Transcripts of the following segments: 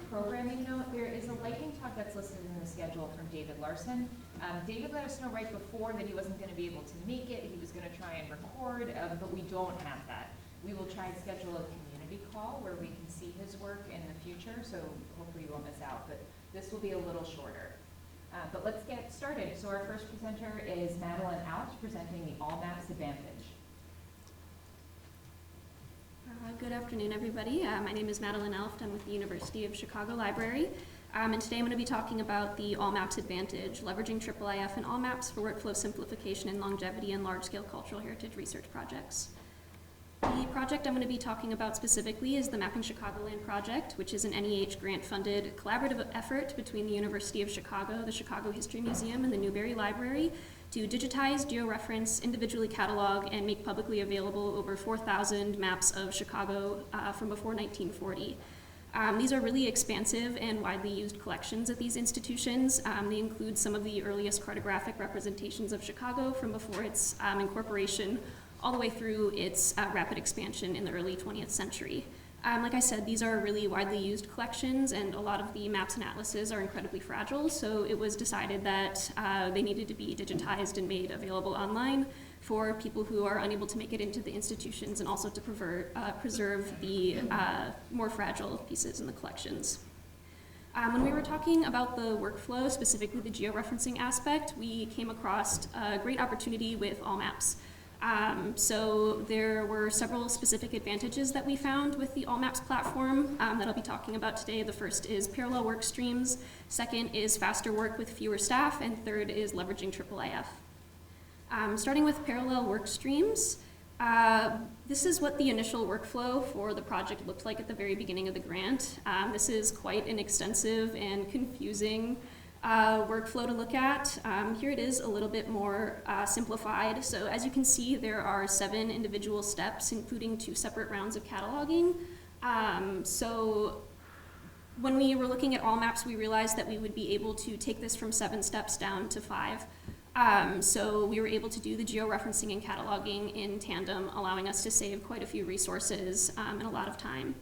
programming note, there is a lightning talk that's listed in the schedule from David Larson. David let us know right before that he wasn't going to be able to make it. He was going to try and record, but we don't have that. We will try and schedule a community call where we can see his work in the future, so hopefully you won't miss out, but this will be a little shorter. But let's get started. So our first presenter is Madeline Alft, presenting the Allmaps Advantage. Good afternoon, everybody. My name is Madeline Alft. I'm with the University of Chicago Library. And today I'm going to be talking about the Allmaps Advantage, leveraging IIIF and Allmaps for workflow simplification and longevity in large-scale cultural heritage research projects. The project I'm going to be talking about specifically is the Mapping Chicagoland project, which is an NEH grant-funded collaborative effort between the University of Chicago, the Chicago History Museum, and the Newberry Library to digitize, georeference, individually catalog, and make publicly available over 4,000 maps of Chicago from before 1940. These are really expansive and widely used collections at these institutions. They include some of the earliest cartographic representations of Chicago from before its incorporation all the way through its rapid expansion in the early 20th century. Like I said, these are really widely used collections, and a lot of the maps and atlases are incredibly fragile, so it was decided that they needed to be digitized and made available online for people who are unable to make it into the institutions, and also to preserve the more fragile pieces in the collections. When we were talking about the workflow, specifically the georeferencing aspect, we came across a great opportunity with Allmaps. So there were several specific advantages that we found with the Allmaps platform that I'll be talking about today. The first is parallel work streams, second is faster work with fewer staff, and third is leveraging IIIF. Starting with parallel work streams, this is what the initial workflow for the project looked like at the very beginning of the grant. This is quite an extensive and confusing workflow to look at. Here it is a little bit more simplified. So as you can see, there are 7 individual steps, including 2 separate rounds of cataloging. So when we were looking at Allmaps, we realized that we would be able to take this from 7 steps down to 5. So we were able to do the georeferencing and cataloging in tandem, allowing us to save quite a few resources and a lot of time.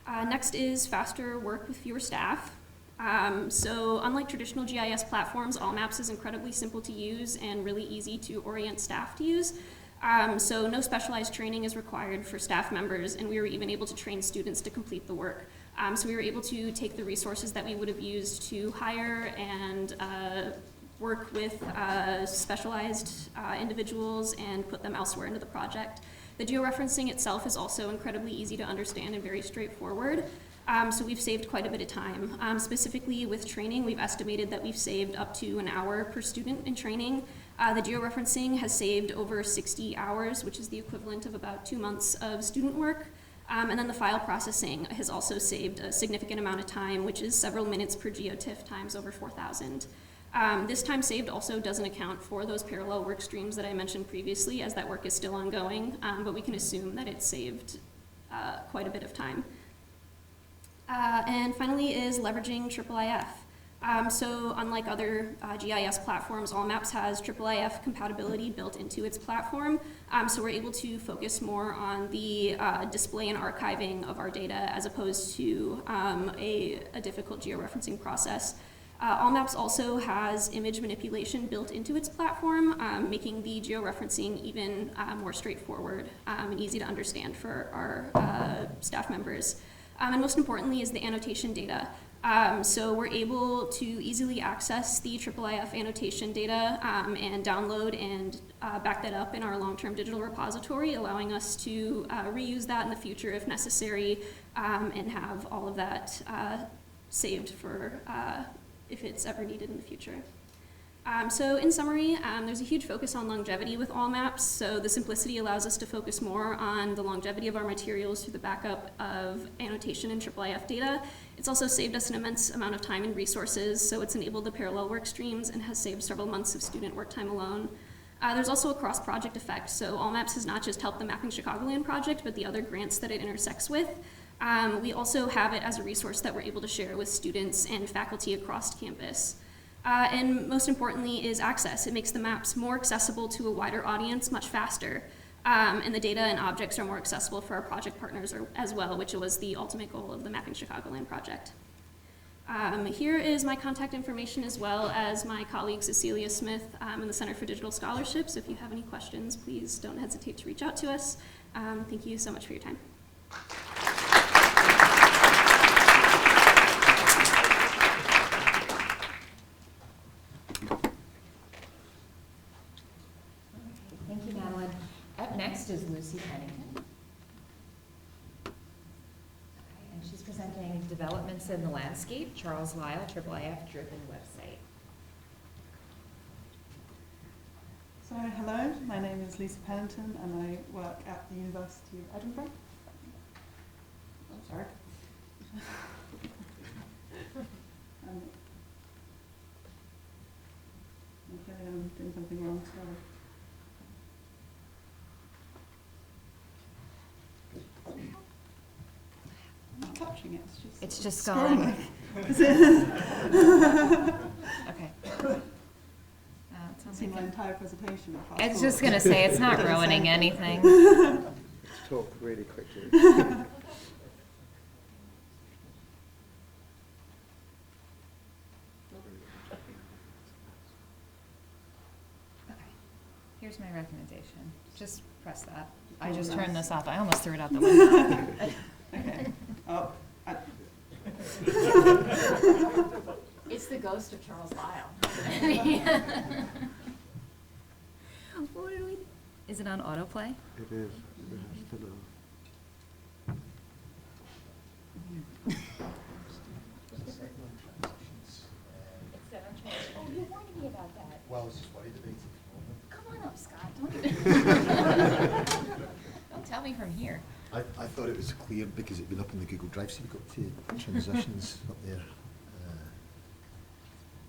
Next is faster work with fewer staff. So unlike traditional GIS platforms, Allmaps is incredibly simple to use and really easy to orient staff to use. So no specialized training is required for staff members, and we were even able to train students to complete the work. So we were able to take the resources that we would have used to hire and work with specialized individuals and put them elsewhere into the project. The georeferencing itself is also incredibly easy to understand and very straightforward. So we've saved quite a bit of time. Specifically with training, we've estimated that we've saved up to an hour per student in training. The georeferencing has saved over 60 hours, which is the equivalent of about 2 months of student work. And then the file processing has also saved a significant amount of time, which is several minutes per geotiff times over 4,000. This time saved also doesn't account for those parallel work streams that I mentioned previously, as that work is still ongoing, but we can assume that it saved quite a bit of time. And finally is leveraging IIIF. So unlike other GIS platforms, Allmaps has IIIF compatibility built into its platform. So we're able to focus more on the display and archiving of our data as opposed to a difficult georeferencing process. Allmaps also has image manipulation built into its platform, making the georeferencing even more straightforward and easy to understand for our staff members. And most importantly is the annotation data. So we're able to easily access the IIIF annotation data and download and back that up in our long-term digital repository, allowing us to reuse that in the future if necessary, and have all of that saved for if it's ever needed in the future. So in summary, there's a huge focus on longevity with Allmaps, so the simplicity allows us to focus more on the longevity of our materials through the backup of annotation and IIIF data. It's also saved us an immense amount of time and resources, so it's enabled the parallel work streams and has saved several months of student work time alone. There's also a cross-project effect, so Allmaps has not just helped the Mapping Chicagoland project, but the other grants that it intersects with. We also have it as a resource that we're able to share with students and faculty across campus. And most importantly is access. It makes the maps more accessible to a wider audience much faster. And the data and objects are more accessible for our project partners as well, which was the ultimate goal of the Mapping Chicagoland project. Here is my contact information as well as my colleague Cecilia Smith in the Center for Digital Scholarship. So if you have any questions, please don't hesitate to reach out to us. Thank you so much for your time. Thank you, Madeline. Up next is Lucy Pennington. And she's presenting Developments in the Landscape, Charles Lyell, IIIF-driven website. So, hello, my name is Lucy Pennington and I work at the University of Edinburgh. Oh, sorry. Okay, I'm doing something wrong, sorry. I'm not touching it, It's just scrolling. gone. Okay. I've seen my entire presentation. It's just going to say it's not ruining anything. Let's talk really quickly. Okay. Here's my recommendation. Just press that. I just turned this off. I almost threw it out the window. Okay. Oh, It's the ghost of Charles Lyell. What do we? Is it on autoplay? It is. It has to know. Oh, you warned me about that. Well, I was just worried about it. Come on up, Scott. Don't tell me from here. I thought it was clear because it'd been up in the Google Drive, so we got two transitions up there.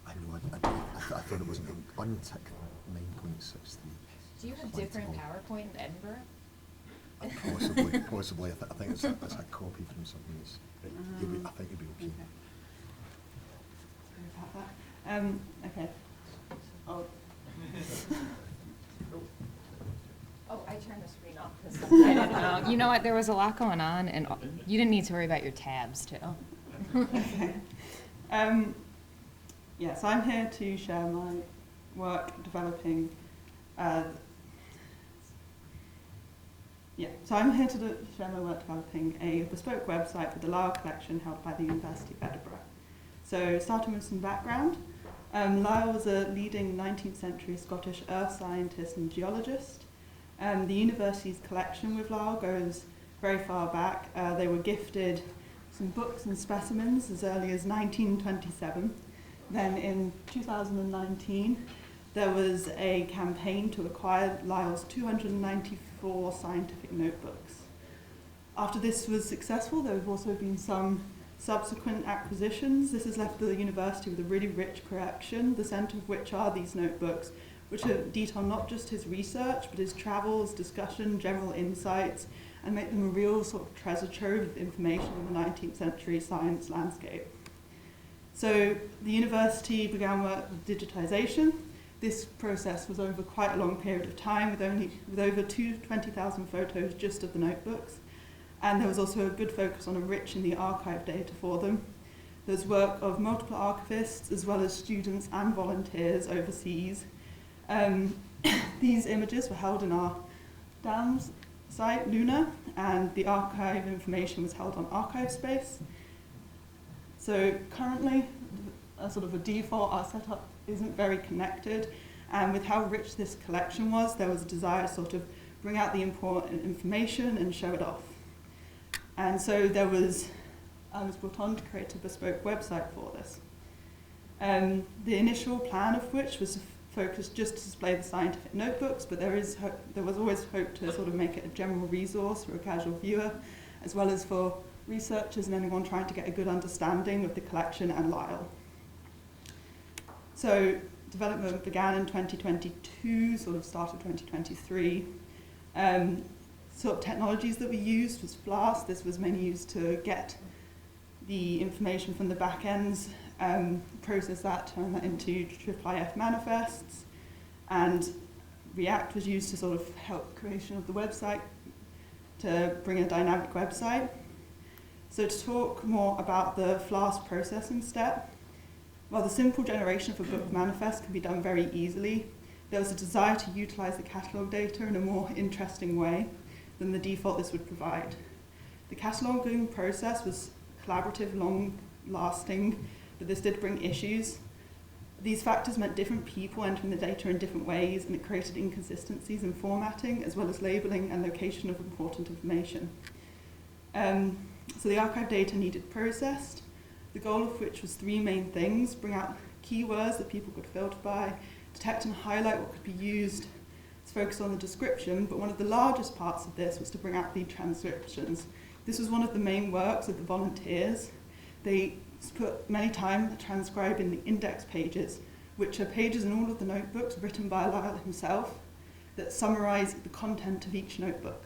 I know, I thought it wasn't unticked 9.63. Do you have different PowerPoint in Edinburgh? Possibly. I think it's a copy from something that's. I think it'd be okay. sorry about that. Okay. Oh. Oh, I turned the screen off because I didn't know. You know what? There was a lot going on, and you didn't need to worry about your tabs, too. Okay. Yes, I'm here to share my work developing. So I'm here to share my work developing a bespoke website for the Lyell collection held by the University of Edinburgh. So, starting with some background, Lyell was a leading 19th century Scottish earth scientist and geologist. The university's collection with Lyell goes very far back. They were gifted some books and specimens as early as 1927. Then in 2019, there was a campaign to acquire Lyell's 294 scientific notebooks. After this was successful, there have also been some subsequent acquisitions. This has left the university with a really rich collection, the centre of which are these notebooks, which detail not just his research, but his travels, discussion, general insights, and make them a real sort of treasure trove of information in the 19th century science landscape. So the university began work with digitisation. This process was over quite a long period of time, with over 20,000 photos just of the notebooks. And there was also a good focus on enriching the archive data for them. There's work of multiple archivists, as well as students and volunteers overseas. These images were held in our DAMS site, Luna, and the archive information was held on archive space. So currently, sort of a default, our setup isn't very connected, and with how rich this collection was, there was a desire to sort of bring out the important information and show it off. And so I was brought on to create a bespoke website for this. The initial plan of which was to focus just to display the scientific notebooks, but there was always hope to sort of make it a general resource for a casual viewer, as well as for researchers and anyone trying to get a good understanding of the collection and Lyell. So development began in 2022, sort of started 2023. Sort of technologies that we used was Flask. This was mainly used to get the information from the back ends, process that, turn that into IIIF manifests, and React was used to sort of help creation of the website, to bring a dynamic website. So to talk more about the Flask processing step, while the simple generation of a book manifest can be done very easily, there was a desire to utilize the catalog data in a more interesting way than the default this would provide. The cataloging process was collaborative, long-lasting, but this did bring issues. These factors meant different people entering the data in different ways, and it created inconsistencies in formatting, as well as labeling and location of important information. So the archive data needed processed, the goal of which was three main things: bring out keywords that people could filter by, detect and highlight what could be used, to focus on the description, but one of the largest parts of this was to bring out the transcriptions. This was one of the main works of the volunteers. They put many time transcribing the index pages, which are pages in all of the notebooks written by Lyell himself that summarize the content of each notebook.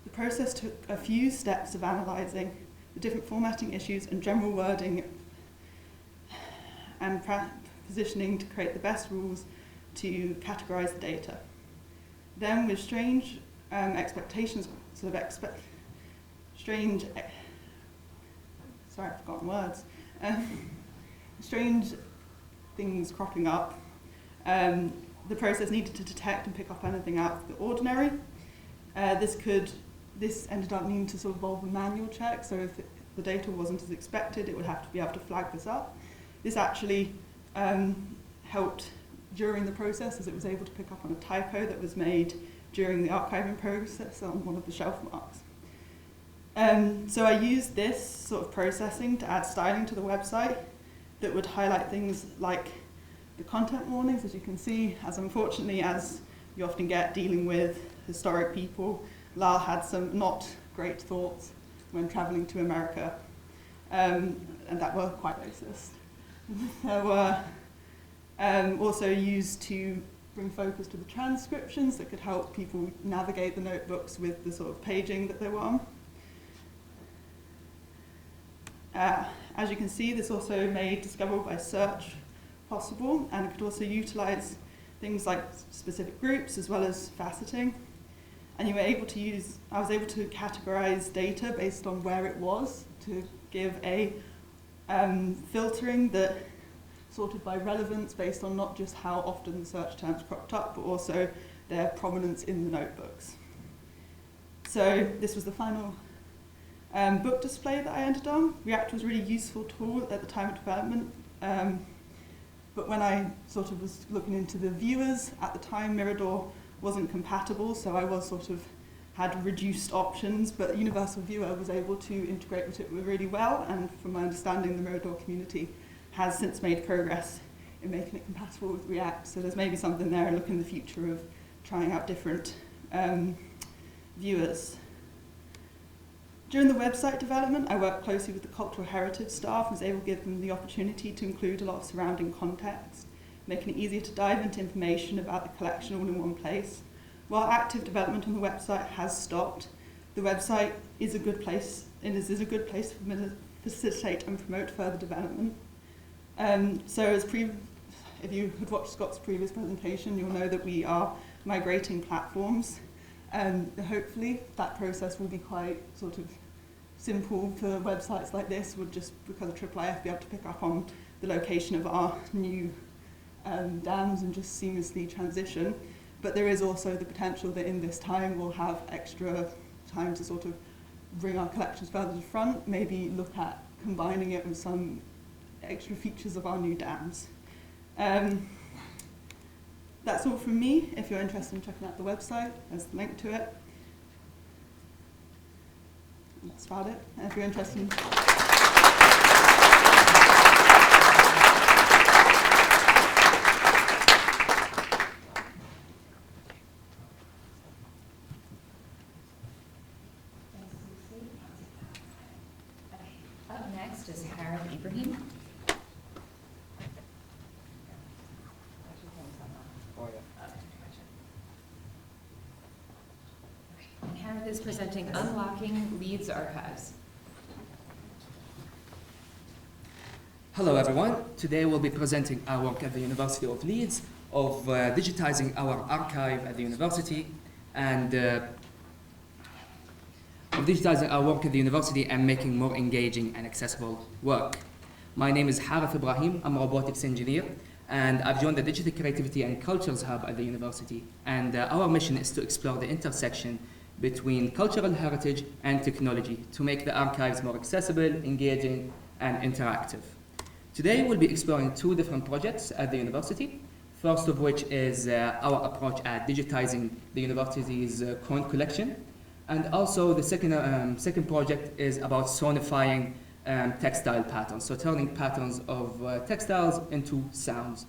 The process took a few steps of analyzing the different formatting issues and general wording and positioning to create the best rules to categorize the data. Then with strange expectations, sorry, I've forgotten words. Strange things cropping up. The process needed to detect and pick up anything out of the ordinary. This ended up needing to sort of involve a manual check, so if the data wasn't as expected, it would have to be able to flag this up. This actually helped during the process, as it was able to pick up on a typo that was made during the archiving process on one of the shelf marks. So I used this sort of processing to add styling to the website that would highlight things like the content warnings, as you can see, as unfortunately as you often get dealing with historic people. Lyell had some not great thoughts when traveling to America, and that were quite racist. They were also used to bring focus to the transcriptions that could help people navigate the notebooks with the sort of paging that they were on. As you can see, this also made discoverable by search possible, and it could also utilize things like specific groups as well as faceting. And I was able to categorize data based on where it was to give a filtering that sorted by relevance based on not just how often the search terms cropped up, but also their prominence in the notebooks. So this was the final book display that I ended on. React was a really useful tool at the time of development, but when I sort of was looking into the viewers, at the time Mirador wasn't compatible, so I was sort of had reduced options, but Universal Viewer was able to integrate with it really well, and from my understanding, the Mirador community has since made progress in making it compatible with React, so there's maybe something there. I look in the future of trying out different viewers. During the website development, I worked closely with the cultural heritage staff and was able to give them the opportunity to include a lot of surrounding context, making it easier to dive into information about the collection all in one place. While active development on the website has stopped, the website is a good place, and is a good place to facilitate and promote further development. If you had watched Scott's previous presentation, you'll know that we are migrating platforms. Hopefully that process will be quite sort of simple for websites like this, would just because of IIIF be able to pick up on the location of our new dams and just seamlessly transition. But there is also the potential that in this time we'll have extra time to sort of bring our collections further to the front, maybe look at combining it with some extra features of our new dams. That's all from me. If you're interested in checking out the website, there's the link to it. And that's about it. And if you're interested in Up next is Harith Ibrahim. And Harith is presenting Unlocking Leeds Archives. Hello everyone, today we'll be presenting our work at the University of Leeds of digitizing our archive at the university and of digitizing our work at the university and making more engaging and accessible work. My name is Harith Ibrahim. I'm a robotics engineer, and I've joined the Digital Creativity and Cultures Hub at the university. And our mission is to explore the intersection between cultural heritage and technology to make the archives more accessible, engaging, and interactive. Today we'll be exploring two different projects at the university. First of which is our approach at digitizing the university's coin collection. And also the second project is about sonifying textile patterns, so turning patterns of textiles into sounds.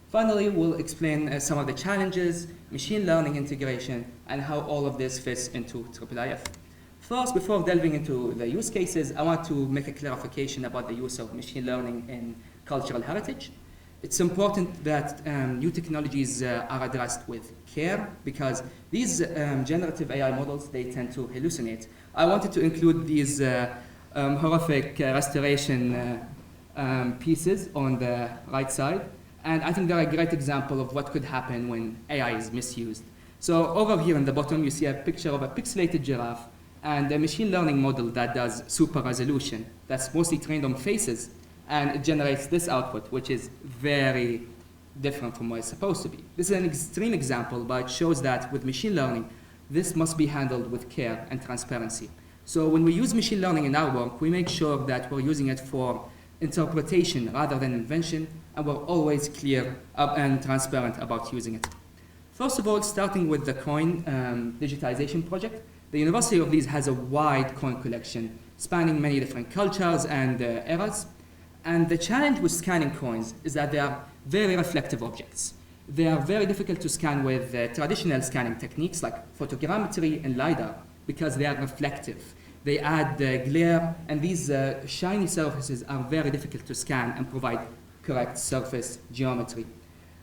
Finally, we'll explain some of the challenges, machine learning integration, and how all of this fits into IIIF. First, before delving into the use cases, I want to make a clarification about the use of machine learning in cultural heritage. It's important that new technologies are addressed with care because these generative AI models, they tend to hallucinate. I wanted to include these horrific restoration pieces on the right side, and I think they're a great example of what could happen when AI is misused. So over here in the bottom, you see a picture of a pixelated giraffe and a machine learning model that does super resolution that's mostly trained on faces, and it generates this output, which is very different from what it's supposed to be. This is an extreme example, but it shows that with machine learning, this must be handled with care and transparency. So when we use machine learning in our work, we make sure that we're using it for interpretation rather than invention, and we're always clear and transparent about using it. First of all, starting with the coin digitization project, the University of Leeds has a wide coin collection spanning many different cultures and eras. And the challenge with scanning coins is that they are very reflective objects. They are very difficult to scan with traditional scanning techniques like photogrammetry and LiDAR because they are reflective. They add glare, and these shiny surfaces are very difficult to scan and provide correct surface geometry.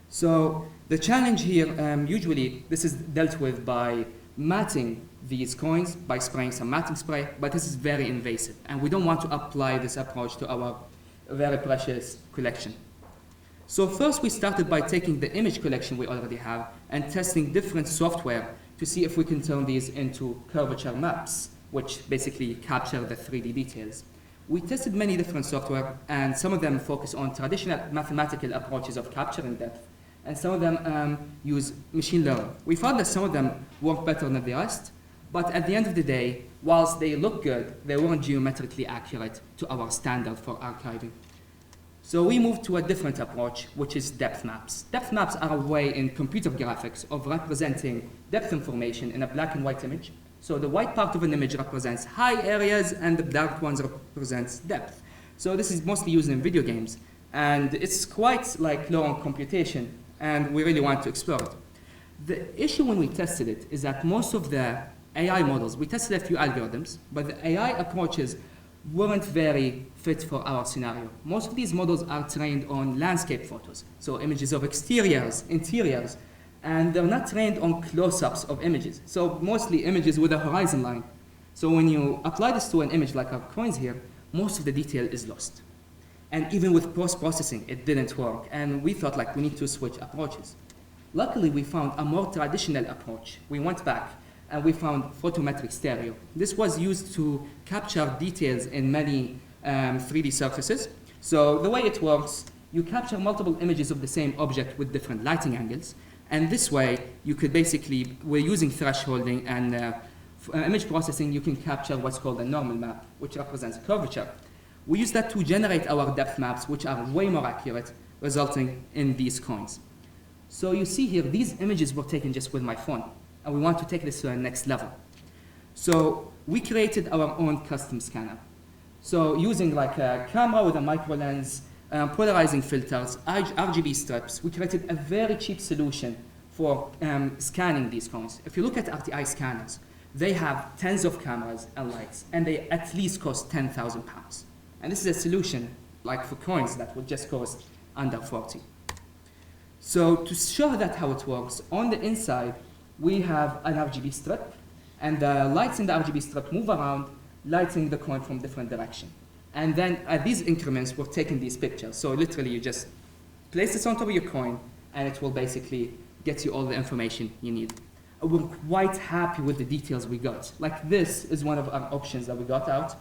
So the challenge here, usually this is dealt with by matting these coins by spraying some matting spray, but this is very invasive, and we don't want to apply this approach to our very precious collection. So first we started by taking the image collection we already have and testing different software to see if we can turn these into curvature maps, which basically capture the 3D details. We tested many different software, and some of them focus on traditional mathematical approaches of capturing depth, and some of them use machine learning. We found that some of them work better than the rest, but at the end of the day, whilst they look good, they weren't geometrically accurate to our standard for archiving. So we moved to a different approach, which is depth maps. Depth maps are a way in computer graphics of representing depth information in a black and white image. So the white part of an image represents high areas and the dark ones represents depth. So this is mostly used in video games, and it's quite like low on computation, and we really want to explore it. The issue when we tested it is that most of the AI models, we tested a few algorithms, but the AI approaches weren't very fit for our scenario. Most of these models are trained on landscape photos, so images of exteriors, interiors, and they're not trained on close-ups of images, so mostly images with a horizon line. So when you apply this to an image like our coins here, most of the detail is lost. And even with post-processing, it didn't work, and we thought like we need to switch approaches. Luckily, we found a more traditional approach. We went back and we found photometric stereo. This was used to capture details in many 3D surfaces. So the way it works, you capture multiple images of the same object with different lighting angles, and this way you could basically, we're using thresholding and image processing, you can capture what's called a normal map, which represents curvature. We use that to generate our depth maps, which are way more accurate, resulting in these coins. So you see here, these images were taken just with my phone, and we want to take this to the next level. So we created our own custom scanner. So using like a camera with a micro lens, polarizing filters, RGB strips, we created a very cheap solution for scanning these coins. If you look at RTI scanners, they have tens of cameras and lights, and they at least cost £10,000. And this is a solution like for coins that would just cost under 40. So to show that how it works, on the inside, we have an RGB strip, and the lights in the RGB strip move around, lighting the coin from different direction. And then at these increments, we're taking these pictures. So literally, you just place this on top of your coin, and it will basically get you all the information you need. We're quite happy with the details we got. Like this is one of our options that we got out.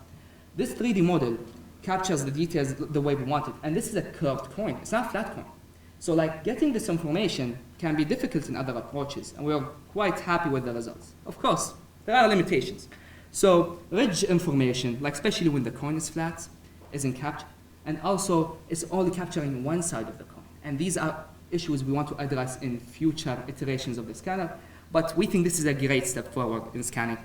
This 3D model captures the details the way we want it, and this is a curved coin. It's not a flat coin. So like getting this information can be difficult in other approaches, and we're quite happy with the results. Of course, there are limitations. So rich information, like especially when the coin is flat, isn't captured, and also it's only capturing one side of the coin. And these are issues we want to address in future iterations of the scanner, but we think this is a great step forward in scanning.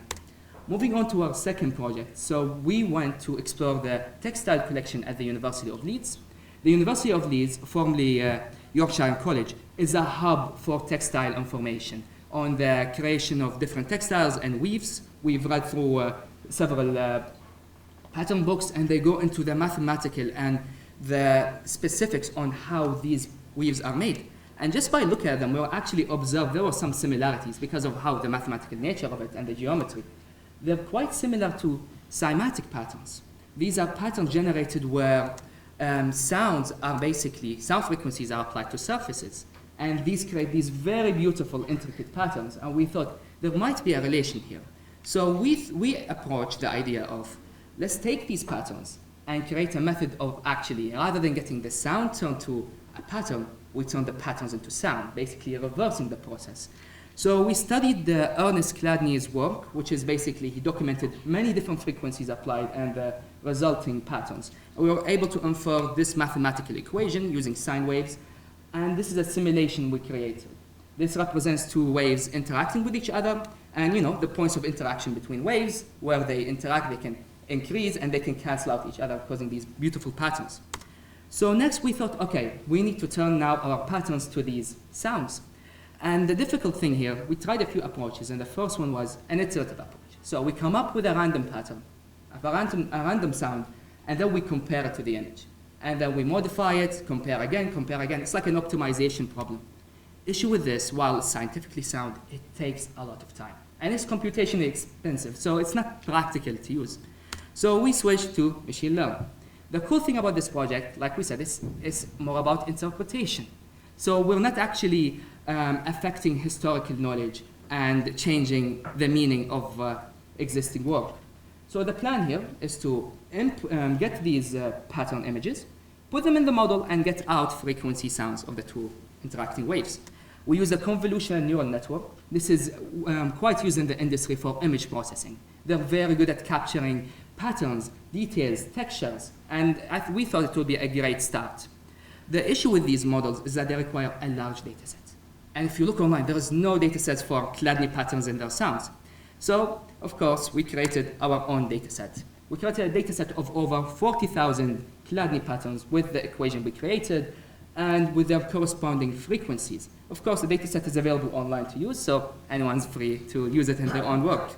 Moving on to our second project, so we went to explore the textile collection at the University of Leeds. The University of Leeds, formerly Yorkshire College, is a hub for textile information on the creation of different textiles and weaves. We've read through several pattern books, and they go into the mathematical and the specifics on how these weaves are made. And just by looking at them, we actually observed there were some similarities because of how the mathematical nature of it and the geometry. They're quite similar to cymatic patterns. These are patterns generated where sound frequencies are applied to surfaces. And these create these very beautiful, intricate patterns. And we thought there might be a relation here. So we approached the idea of, let's take these patterns and create a method of actually, rather than getting the sound turned to a pattern, we turn the patterns into sound, basically reversing the process. So we studied Ernest Chladni's work, which is basically, he documented many different frequencies applied and the resulting patterns. And we were able to infer this mathematical equation using sine waves, and this is a simulation we created. This represents two waves interacting with each other, and the points of interaction between waves, where they interact, they can increase and they can cancel out each other, causing these beautiful patterns. So next we thought, okay, we need to turn now our patterns to these sounds. And the difficult thing here, we tried a few approaches, and the first one was an iterative approach. So we come up with a random pattern, a random sound, and then we compare it to the image. And then we modify it, compare again. It's like an optimization problem. Issue with this, while it's scientifically sound, it takes a lot of time. And it's computationally expensive, so it's not practical to use. So we switched to machine learning. The cool thing about this project, like we said, is more about interpretation. So we're not actually affecting historical knowledge and changing the meaning of existing work. So the plan here is to get these pattern images, put them in the model, and get out frequency sounds of the two interacting waves. We use a convolutional neural network. This is quite used in the industry for image processing. They're very good at capturing patterns, details, textures, and we thought it would be a great start. The issue with these models is that they require a large data set. And if you look online, there is no data sets for Chladni patterns in their sounds. So, of course, we created our own data set. We created a data set of over 40,000 Chladni patterns with the equation we created and with their corresponding frequencies. Of course, the data set is available online to use, so anyone's free to use it in their own work.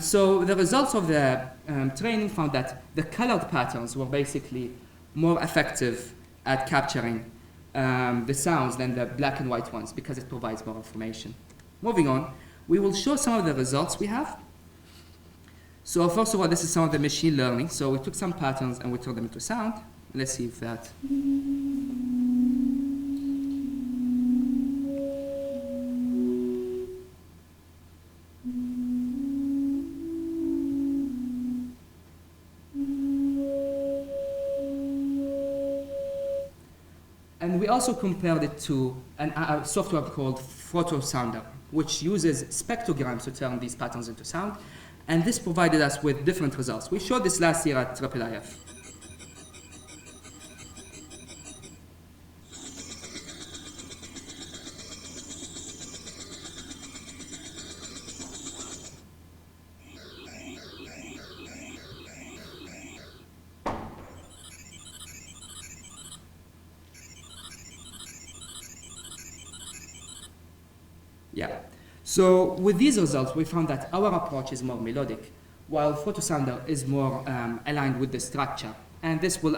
So the results of the training found that the colored patterns were basically more effective at capturing the sounds than the black and white ones because it provides more information. Moving on, we will show some of the results we have. So first of all, this is some of the machine learning. So we took some patterns and we turned them into sound. Let's see if that... And we also compared it to a software called Photosounder, which uses spectrograms to turn these patterns into sound. And this provided us with different results. We showed this last year at IIIF. Yeah. So with these results, we found that our approach is more melodic, while Photosounder is more aligned with the structure. And this will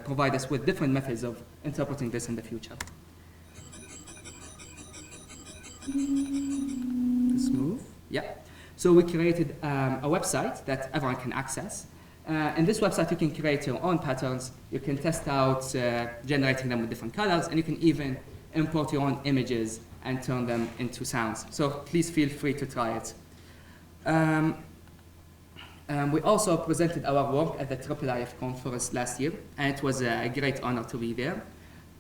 provide us with different methods of interpreting this in the future. Smooth. Yeah. So we created a website that everyone can access. In this website, you can create your own patterns. You can test out generating them with different colors, and you can even import your own images and turn them into sounds. So please feel free to try it. We also presented our work at the IIIF conference last year, and it was a great honor to be there.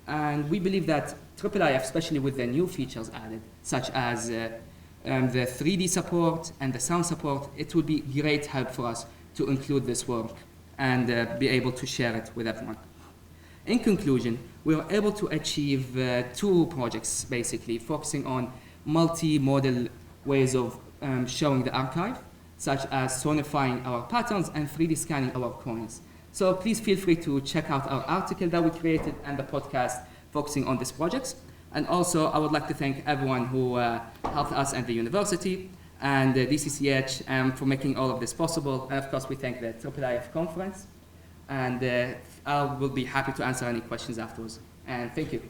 And we believe that IIIF, especially with the new features added, such as the 3D support and the sound support, it would be great help for us to include this work and be able to share it with everyone. In conclusion, we were able to achieve 2 projects, basically, focusing on multi-modal ways of showing the archive, such as sonifying our patterns and 3D scanning our coins. So please feel free to check out our article that we created and the podcast focusing on these projects. And also, I would like to thank everyone who helped us at the university and DCCH for making all of this possible. And of course, we thank the IIIF conference. And I will be happy to answer any questions afterwards. And thank you.